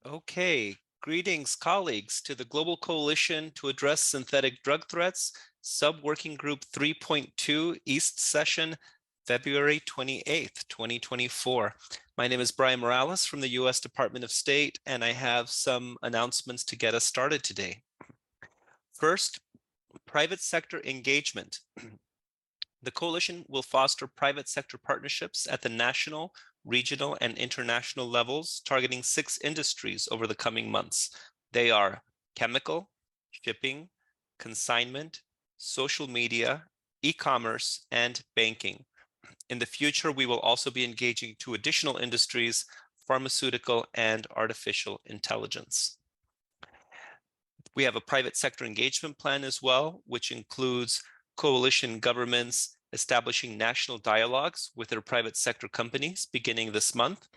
Okay, greetings colleagues to the Global Coalition to Address Synthetic Drug Threats, Sub-Working Group 3.2 East Session, February 28th, 2024. My name is Brian Morales from the U.S. Department of State, and I have some announcements to get us started today. First, private sector engagement. The coalition will foster private sector partnerships at the national, regional, and international levels, targeting 6 industries over the coming months. They are chemical, shipping, consignment, social media, e-commerce, and banking. In the future, we will also be engaging 2 additional industries, pharmaceutical and artificial intelligence. We have a private sector engagement plan as well, which includes coalition governments establishing national dialogues with their private sector companies beginning this month.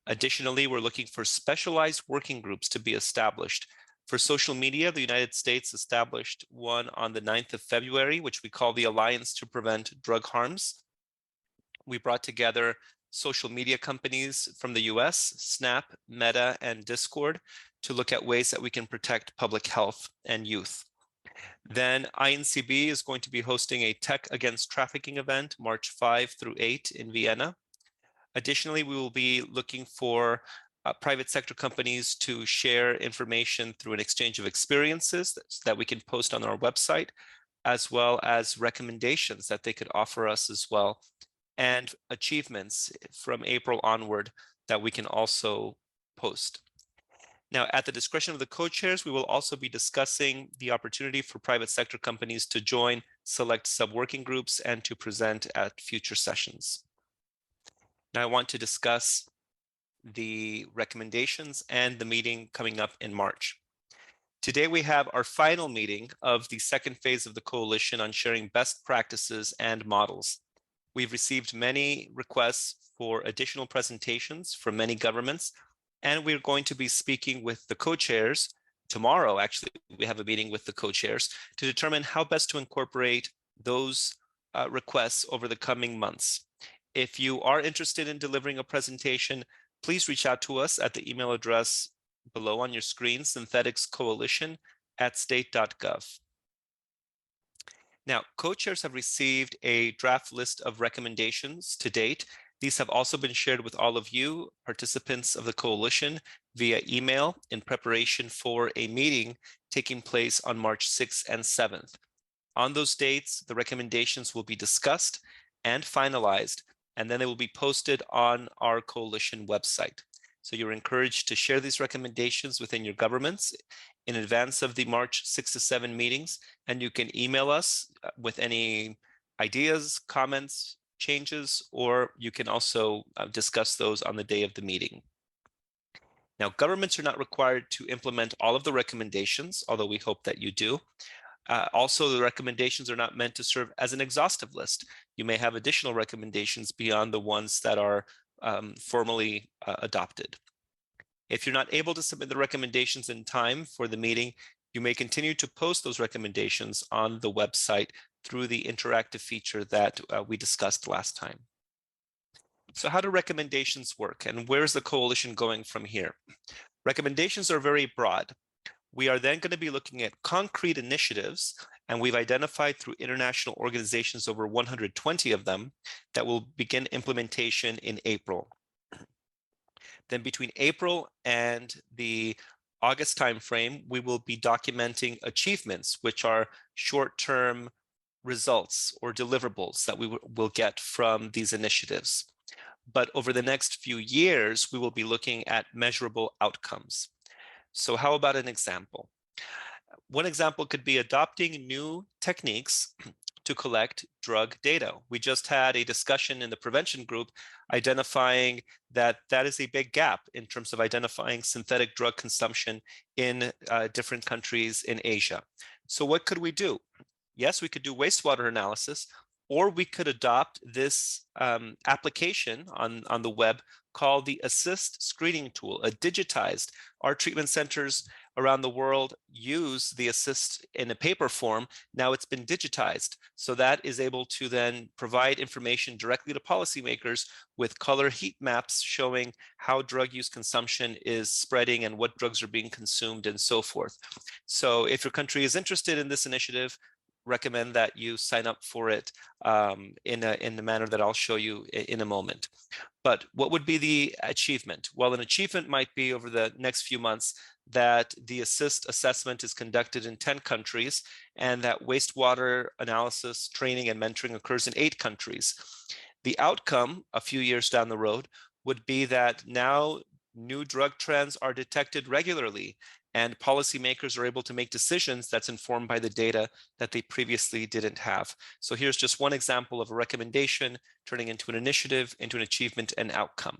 Additionally, we're looking for specialized working groups to be established. For social media, the United States established one on the 9th of February, which we call the Alliance to Prevent Drug Harms. We brought together social media companies from the US, Snap, Meta, and Discord to look at ways that we can protect public health and youth. Then INCB is going to be hosting a Tech Against Trafficking event, March 5 through 8 in Vienna. Additionally, we will be looking for private sector companies to share information through an exchange of experiences that we can post on our website, as well as recommendations that they could offer us as well, and achievements from April onward that we can also post. Now, at the discretion of the co-chairs, we will also be discussing the opportunity for private sector companies to join select sub-working groups and to present at future sessions. Now, I want to discuss the recommendations and the meeting coming up in March. Today, we have our final meeting of the second phase of the coalition on sharing best practices and models. We've received many requests for additional presentations from many governments, and we're going to be speaking with the co-chairs tomorrow. Actually, we have a meeting with the co-chairs to determine how best to incorporate those requests over the coming months. If you are interested in delivering a presentation, please reach out to us at the email address below on your screen, syntheticscoalition@state.gov. Now, co-chairs have received a draft list of recommendations to date. These have also been shared with all of you, participants of the coalition, via email in preparation for a meeting taking place on March 6th and 7th. On those dates, the recommendations will be discussed and finalized, and then they will be posted on our coalition website. So you're encouraged to share these recommendations within your governments in advance of the March 6 to 7 meetings, and you can email us with any ideas, comments, changes, or you can also discuss those on the day of the meeting. Now, governments are not required to implement all of the recommendations, although we hope that you do. Also, the recommendations are not meant to serve as an exhaustive list. You may have additional recommendations beyond the ones that are formally adopted. If you're not able to submit the recommendations in time for the meeting, you may continue to post those recommendations on the website through the interactive feature that we discussed last time. So how do recommendations work, and where's the coalition going from here? Recommendations are very broad. We are then going to be looking at concrete initiatives, and we've identified through international organizations over 120 of them that will begin implementation in April. Then between April and the August timeframe, we will be documenting achievements, which are short-term results or deliverables that we will get from these initiatives. But over the next few years, we will be looking at measurable outcomes. So how about an example? One example could be adopting new techniques to collect drug data. We just had a discussion in the prevention group identifying that that is a big gap in terms of identifying synthetic drug consumption in different countries in Asia. So what could we do? Yes, we could do wastewater analysis, or we could adopt this application on the web called the Assist Screening Tool, a digitized. Our treatment centers around the world use the assist in a paper form, now it's been digitized. So that is able to then provide information directly to policymakers with color heat maps showing how drug use consumption is spreading and what drugs are being consumed and so forth. So if your country is interested in this initiative, recommend that you sign up for it in the manner that I'll show you in a moment. But what would be the achievement? Well, an achievement might be over the next few months that the assist assessment is conducted in 10 countries and that wastewater analysis, training, and mentoring occurs in 8 countries. The outcome a few years down the road would be that now new drug trends are detected regularly and policymakers are able to make decisions that's informed by the data that they previously didn't have. So here's just one example of a recommendation turning into an initiative, into an achievement and outcome.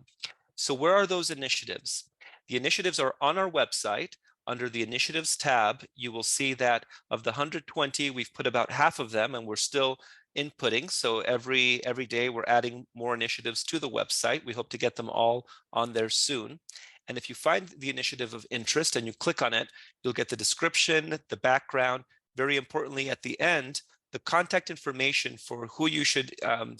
So where are those initiatives? The initiatives are on our website. Under the initiatives tab, you will see that of the 120, we've put about half of them and we're still inputting. So every day we're adding more initiatives to the website. We hope to get them all on there soon. And if you find the initiative of interest and you click on it, you'll get the description, the background, very importantly at the end, the contact information for who you should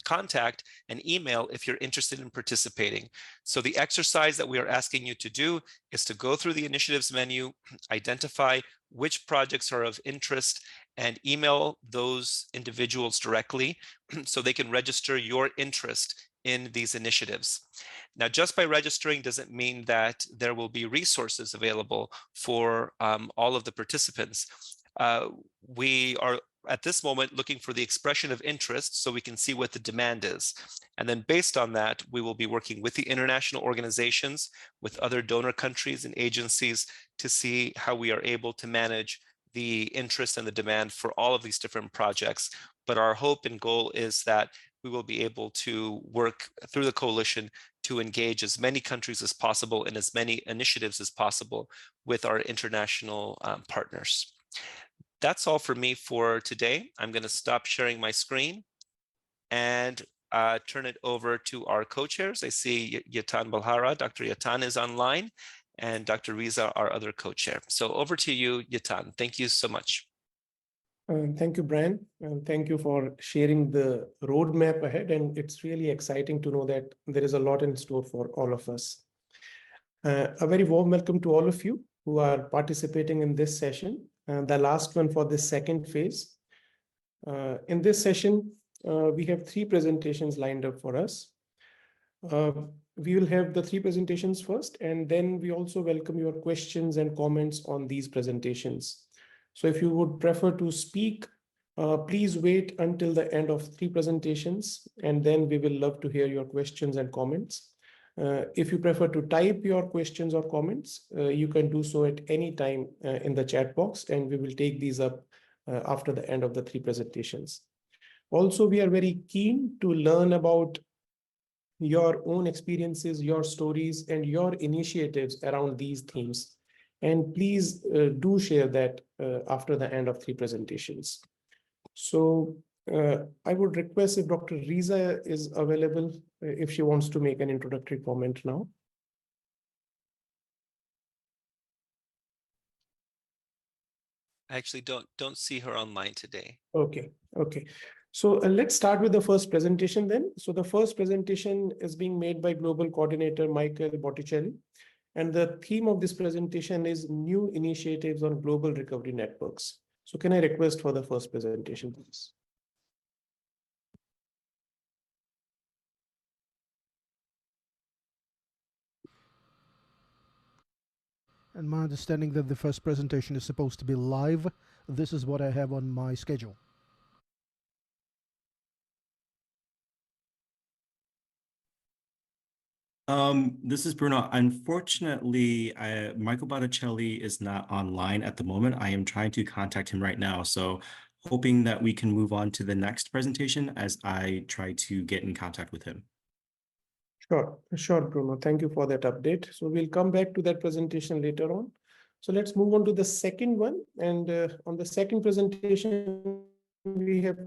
contact and email if you're interested in participating. So the exercise that we are asking you to do is to go through the initiatives menu, identify which projects are of interest, and email those individuals directly so they can register your interest in these initiatives. Now, just by registering doesn't mean that there will be resources available for all of the participants. We are at this moment looking for the expression of interest so we can see what the demand is. And then based on that, we will be working with the international organizations, with other donor countries and agencies to see how we are able to manage the interest and the demand for all of these different projects. But our hope and goal is that we will be able to work through the coalition to engage as many countries as possible and as many initiatives as possible with our international partners. That's all for me for today. I'm going to stop sharing my screen and turn it over to our co-chairs. I see Yatan Balhara, Dr. Yatan is online, and Dr. Riza, our other co-chair. So over to you, Yatan. Thank you so much. Thank you, Brian. And thank you for sharing the roadmap ahead. And it's really exciting to know that there is a lot in store for all of us. A very warm welcome to all of you who are participating in this session, the last one for this second phase. In this session, we have 3 presentations lined up for us. We will have the 3 presentations first, and then we also welcome your questions and comments on these presentations. So if you would prefer to speak, please wait until the end of 3 presentations, and then we will love to hear your questions and comments. If you prefer to type your questions or comments, you can do so at any time in the chat box, and we will take these up after the end of the 3 presentations. Also, we are very keen to learn about your own experiences, your stories, and your initiatives around these themes. And please do share that after the end of 3 presentations. So I would request if Dr. Riza is available, if she wants to make an introductory comment now. I actually don't see her online today. Okay. So let's start with the first presentation then. So the first presentation is being made by Global Coordinator Michael Botticelli. And the theme of this presentation is New Initiatives on Global Recovery Networks. So can I request for the first presentation, please? And my understanding that the first presentation is supposed to be live. This is what I have on my schedule. This is Bruno. Unfortunately, Michael Botticelli is not online at the moment. I am trying to contact him right now. So hoping that we can move on to the next presentation as I try to get in contact with him. Sure, Bruno. Thank you for that update. So we'll come back to that presentation later on. So let's move on to the second one. And on the second presentation, we have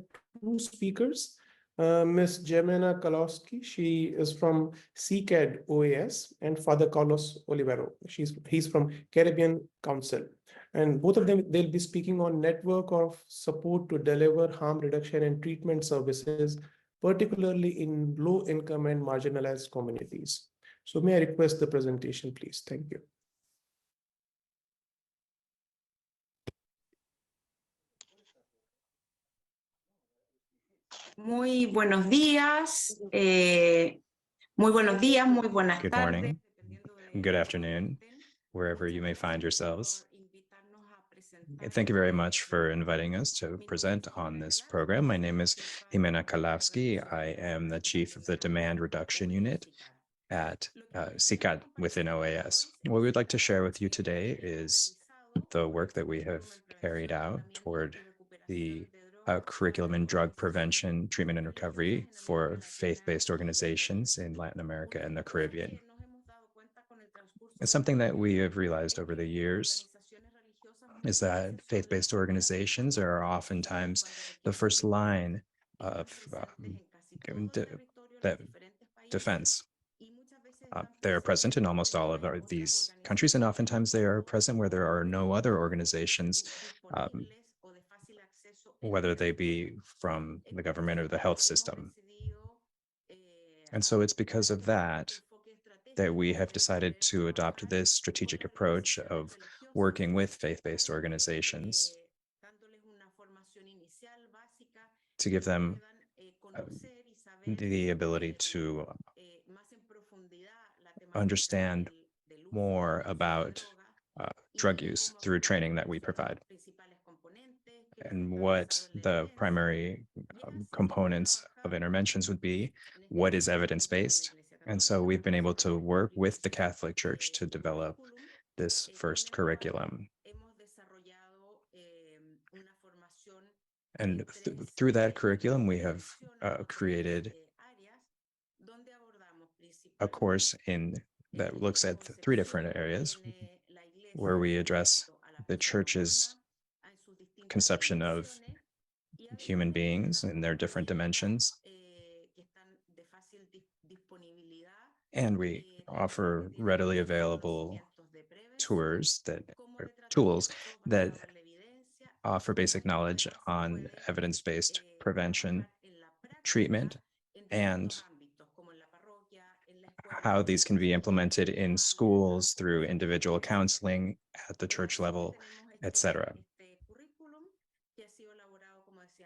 2 speakers. Ms. Jimena Kalawski, she is from CICAD OAS, and Father Carlos Olivero. He's from Caribbean Council. And both of them, they'll be speaking on network of support to deliver harm reduction and treatment services, particularly in low income and marginalized communities. So may I request the presentation, please? Thank you. Muy buenos días, muy buenos días, muy buenas Good tardes. morning, good afternoon, wherever you may find yourselves. Thank you very much for inviting us to present on this program. My name is Jimena Kalawski. I am the chief of the Demand Reduction Unit at CICAD within OAS. What we'd like to share with you today is the work that we have carried out toward the curriculum in drug prevention, treatment, and recovery for faith-based organizations in Latin America and the Caribbean. It's something that we have realized over the years is that faith-based organizations are oftentimes the first line of defense. They are present in almost all of these countries, and oftentimes they are present where there are no other organizations, whether they be from the government or the health system. And so it's because of that that we have decided to adopt this strategic approach of working with faith-based organizations to give them the ability to understand more about drug use through training that we provide, and what the primary components of interventions would be, what is evidence-based. And so we've been able to work with the Catholic Church to develop this first curriculum. And through that curriculum, we have created a course that looks at three different areas where we address the Church's conception of human beings and their different dimensions. And we offer readily available tools that offer basic knowledge on evidence-based prevention, treatment, and how these can be implemented in schools through individual counseling at the church level, etc.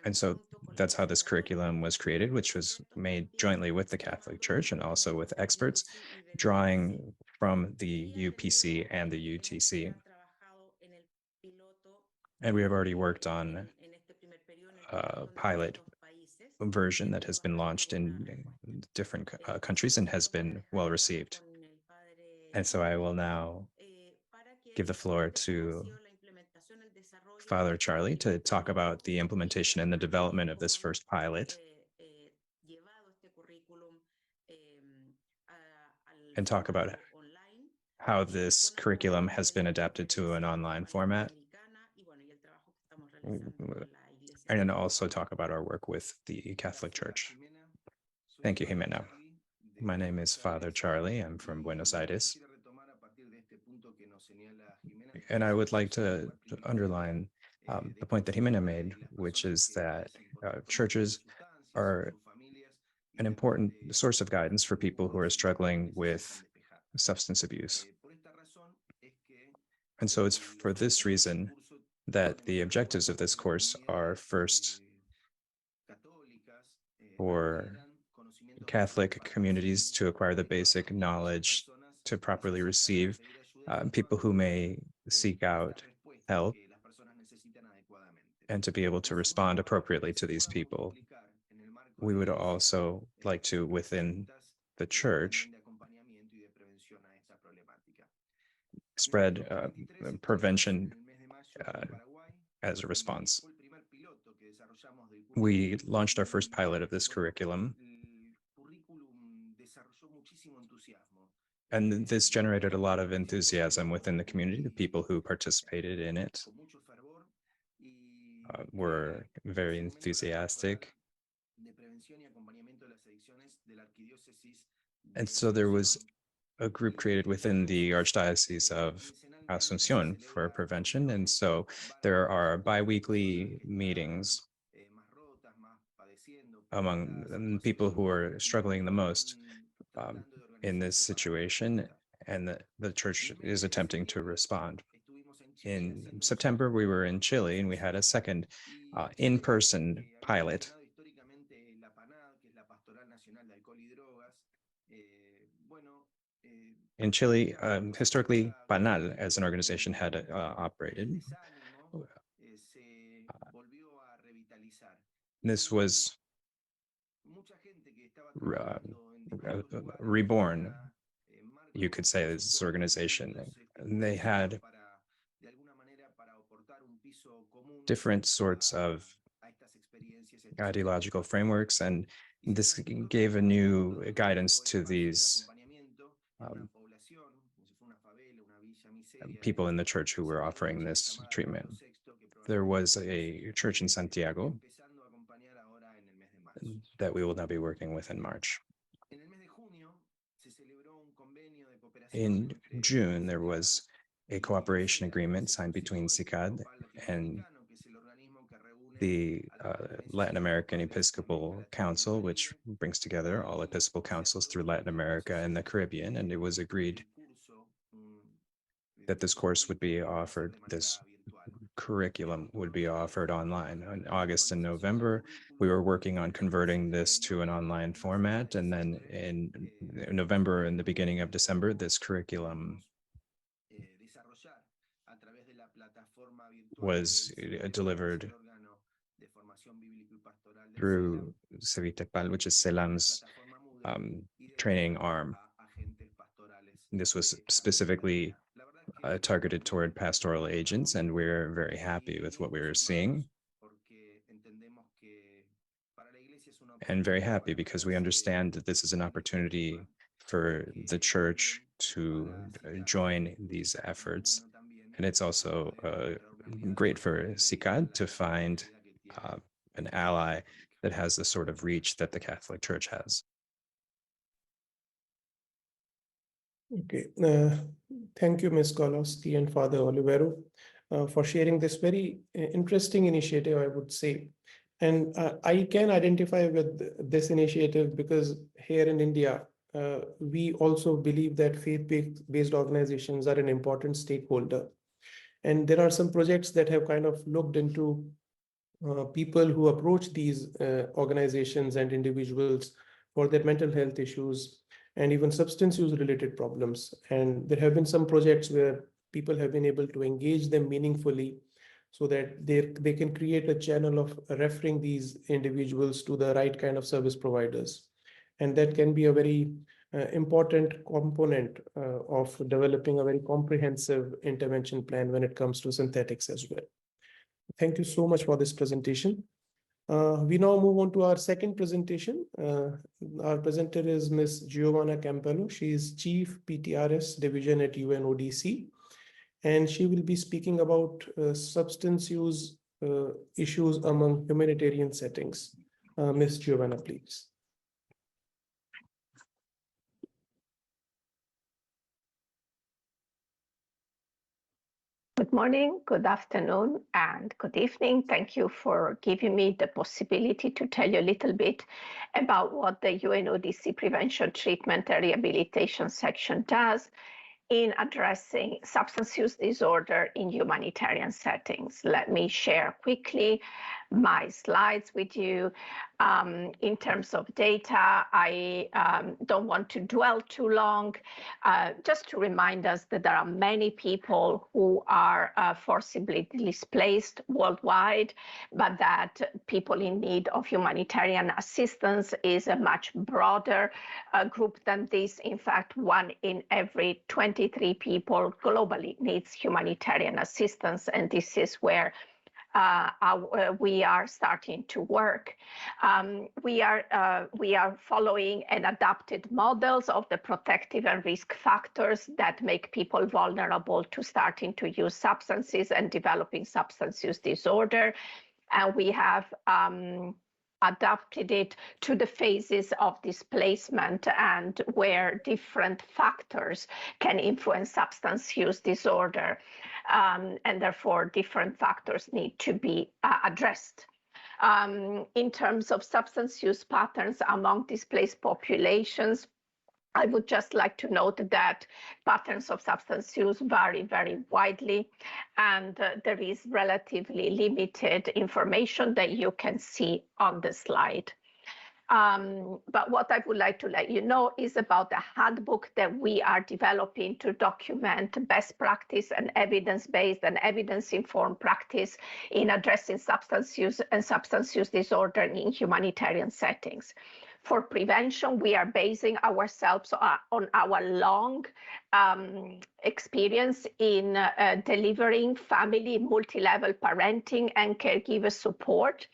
And so that's how this curriculum was created, which was made jointly with the Catholic Church and also with experts, drawing from the UPC and the UTC. And we have already worked on a pilot version that has been launched in different countries and has been well received. And so I will now give the floor to Father Charlie to talk about the implementation and the development of this first pilot, and talk about how this curriculum has been adapted to an online format, and then also talk about our work with the Catholic Church. Thank you, Jimena. My name is Father Charlie. I'm from Buenos Aires. And I would like to underline the point that Jimena made, which is that churches are an important source of guidance for people who are struggling with substance abuse. And so it's for this reason that the objectives of this course are first for Catholic communities to acquire the basic knowledge to properly receive people who may seek out help, and to be able to respond appropriately to these people. We would also like to, within the church, spread prevention as a response. We launched our first pilot of this curriculum, and this generated a lot of enthusiasm within the community. The people who participated in it were very enthusiastic And so there was a group created within the Archdiocese of Asunción for prevention. And so there are biweekly meetings among people who are struggling the most in this situation, and the church is attempting to respond. In September, we were in Chile and we had a second in-person pilot. In Chile, historically, PANAL as an organization had operated. This was reborn, you could say, this organization. And they had different sorts of ideological frameworks, and this gave a new guidance to these people in the church who were offering this treatment. There was a church in Santiago that we will now be working with in March. In June, there was a cooperation agreement signed between CICAD and the Latin American Episcopal Council, which brings together all Episcopal councils through Latin America and the Caribbean. And it was agreed that this course would be offered, this curriculum would be offered online. In August and November, we were working on converting this to an online format. And then in November and the beginning of December, this curriculum was delivered through CICAD, which is CELAM's training arm. This was specifically targeted toward pastoral agents, and we're very happy with what we were seeing. And very happy because we understand that this is an opportunity for the church to join these efforts. And it's also great for CICAD to find an ally that has the sort of reach that the Catholic Church has. Okay, thank you, Ms. Kalawski and Father Olivero, for sharing this very interesting initiative, I would say. And I can identify with this initiative because here in India, we also believe that faith-based organizations are an important stakeholder. And there are some projects that have kind of looked into people who approach these organizations and individuals for their mental health issues and even substance use related problems. And there have been some projects where people have been able to engage them meaningfully so that they can create a channel of referring these individuals to the right kind of service providers. And that can be a very important component of developing a very comprehensive intervention plan when it comes to synthetics as well. Thank you so much for this presentation. We now move on to our second presentation. Our presenter is Ms. Giovanna Campello. She is Chief PTRS Division at UNODC, and she will be speaking about substance use issues among humanitarian settings. Ms. Giovanna, please. Good morning, good afternoon, and good evening. Thank you for giving me the possibility to tell you a little bit about what the UNODC Prevention, Treatment, and Rehabilitation section does in addressing substance use disorder in humanitarian settings. Let me share quickly my slides with you. In terms of data, I don't want to dwell too long, just to remind us that there are many people who are forcibly displaced worldwide, but that people in need of humanitarian assistance is a much broader group than this. In fact, 1 in every 23 people globally needs humanitarian assistance, and this is where we are starting to work. We are following and adapted models of the protective and risk factors that make people vulnerable to starting to use substances and developing substance use disorder. And we have adapted it to the phases of displacement and where different factors can influence substance use disorder, and therefore different factors need to be addressed. In terms of substance use patterns among displaced populations, I would just like to note that patterns of substance use vary very widely, and there is relatively limited information that you can see on the slide. But what I would like to let you know is about the handbook that we are developing to document best practice and evidence-based and evidence-informed practice in addressing substance use and substance use disorder in humanitarian settings. For prevention, we are basing ourselves on our long experience in delivering family multi-level parenting and caregiver support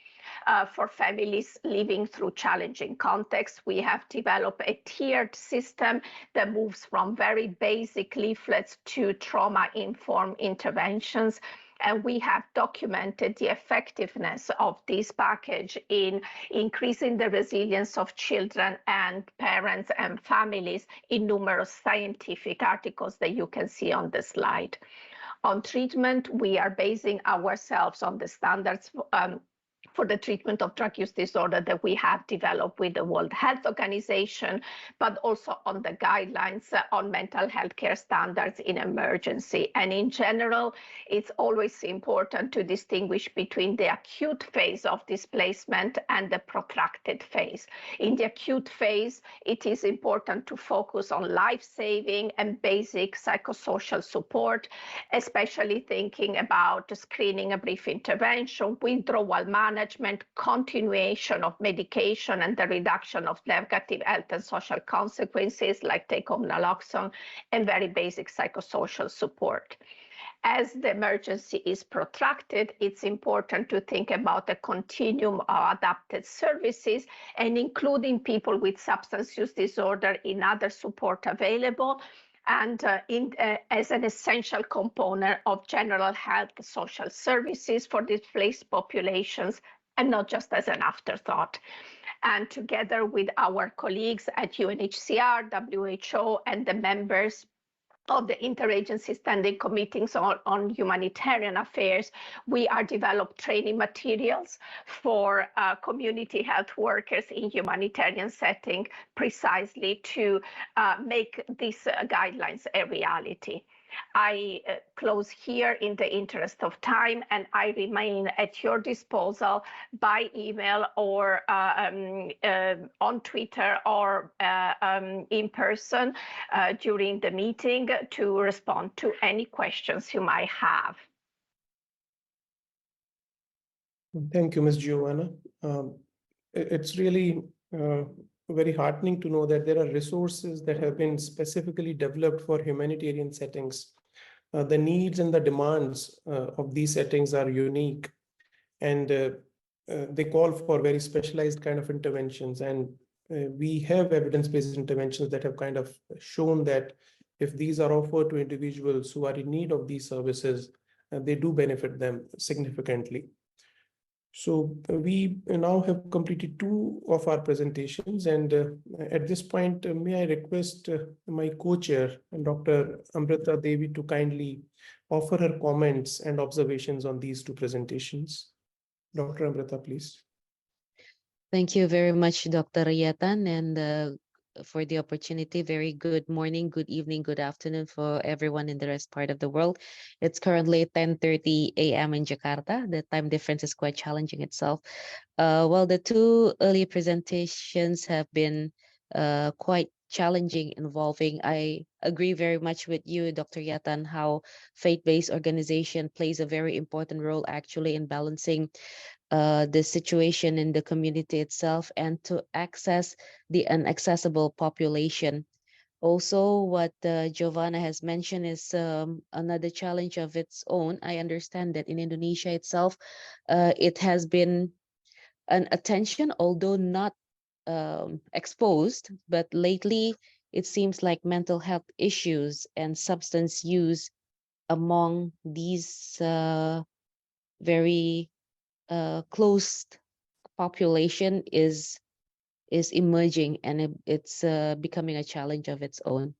for families living through challenging contexts. We have developed a tiered system that moves from very basic leaflets to trauma-informed interventions. And we have documented the effectiveness of this package in increasing the resilience of children and parents and families in numerous scientific articles that you can see on the slide. On treatment, we are basing ourselves on the standards for the treatment of drug use disorder that we have developed with the World Health Organization, but also on the guidelines on mental health care standards in emergency. And in general, it's always important to distinguish between the acute phase of displacement and the protracted phase. In the acute phase, it is important to focus on life-saving and basic psychosocial support, especially thinking about screening, a brief intervention, withdrawal management, continuation of medication, and the reduction of negative health and social consequences like take-home naloxone, and very basic psychosocial support. As the emergency is protracted, it's important to think about a continuum of adapted services and including people with substance use disorder in other support available, and as an essential component of general health social services for displaced populations, and not just as an afterthought. And together with our colleagues at UNHCR, WHO, and the members of the Interagency Standing Committees on Humanitarian Affairs, we are developing training materials for community health workers in humanitarian setting, precisely to make these guidelines a reality. I close here in the interest of time, and I remain at your disposal by email or on Twitter or in person during the meeting to respond to any questions you might have. Thank you, Ms. Giovanna. It's really very heartening to know that there are resources that have been specifically developed for humanitarian settings. The needs and the demands of these settings are unique, and they call for very specialized kind of interventions. And we have evidence-based interventions that have kind of shown that if these are offered to individuals who are in need of these services, they do benefit them significantly. So we now have completed 2 of our presentations, and at this point, may I request my co-chair, Dr. Amrita Devi, to kindly offer her comments and observations on these 2 presentations. Dr. Amrita, please. Thank you very much, Dr. Riyatan, and for the opportunity. Very good morning, good evening, good afternoon for everyone in the rest part of the world. It's currently 10:30 a.m. in Jakarta. The time difference is quite challenging itself. Well, the 2 earlier presentations have been quite challenging, involving. I agree very much with you, Dr. Yatan, how faith-based organization plays a very important role actually in balancing the situation in the community itself and to access the inaccessible population. Also, what Giovanna has mentioned is another challenge of its own. I understand that in Indonesia itself, it has been an attention, although not exposed, but lately it seems like mental health issues and substance use among these very closed population is emerging, and it's becoming a challenge of its own.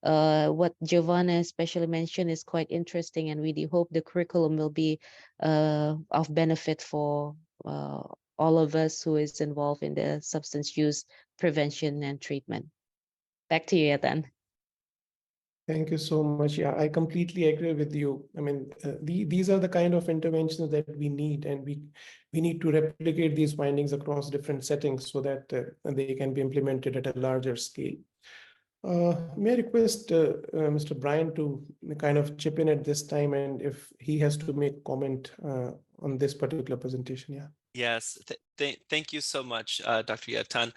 What Giovanna especially mentioned is quite interesting, and we do hope the curriculum will be of benefit for all of us who is involved in the substance use prevention and treatment. Back to you, Yatan. Thank you so much. Yeah, I completely agree with you. I mean, these are the kind of interventions that we need, and we need to replicate these findings across different settings so that they can be implemented at a larger scale. May I request Mr. Brian to kind of chip in at this time, and if he has to make comment on this particular presentation, yeah. Yes, thank you so much, Dr. Yatan.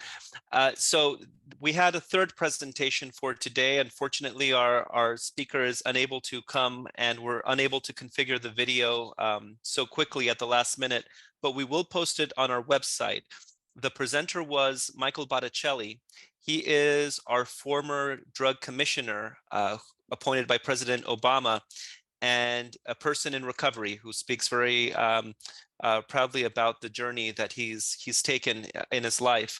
So we had a third presentation for today. Unfortunately, our speaker is unable to come, and we're unable to configure the video so quickly at the last minute, but we will post it on our website. The presenter was Michael Botticelli. He is our former drug commissioner appointed by President Obama, and a person in recovery who speaks very proudly about the journey that he's taken in his life.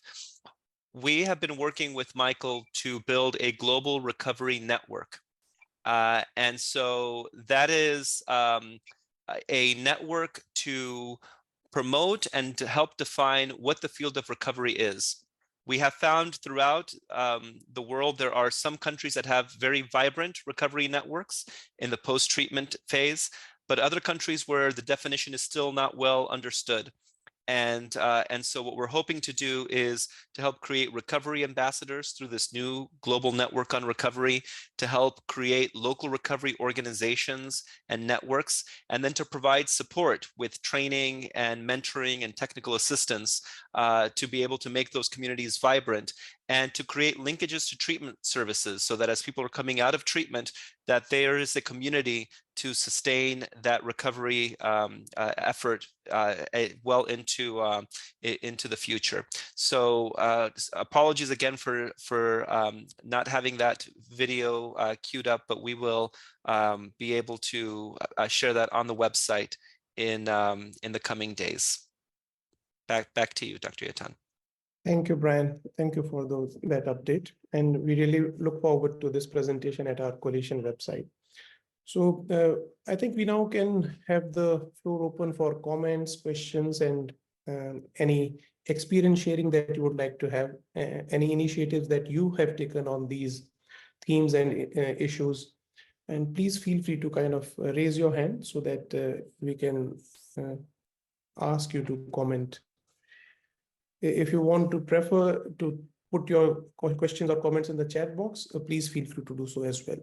We have been working with Michael to build a global recovery network. And so that is a network to promote and to help define what the field of recovery is. We have found throughout the world, there are some countries that have very vibrant recovery networks in the post-treatment phase, but other countries where the definition is still not well understood. And so what we're hoping to do is to help create recovery ambassadors through this new global network on recovery, to help create local recovery organizations and networks, and then to provide support with training and mentoring and technical assistance to be able to make those communities vibrant, and to create linkages to treatment services so that as people are coming out of treatment, that there is a community to sustain that recovery effort well into the future. So apologies again for not having that video queued up, but we will be able to share that on the website in the coming days. Back to you, Dr. Yatan. Thank you, Brian. Thank you for that update. And we really look forward to this presentation at our coalition website. So I think we now can have the floor open for comments, questions, and any experience sharing that you would like to have, any initiatives that you have taken on these themes and issues. And please feel free to kind of raise your hand so that we can ask you to comment. If you want to prefer to put your questions or comments in the chat box, please feel free to do so as well.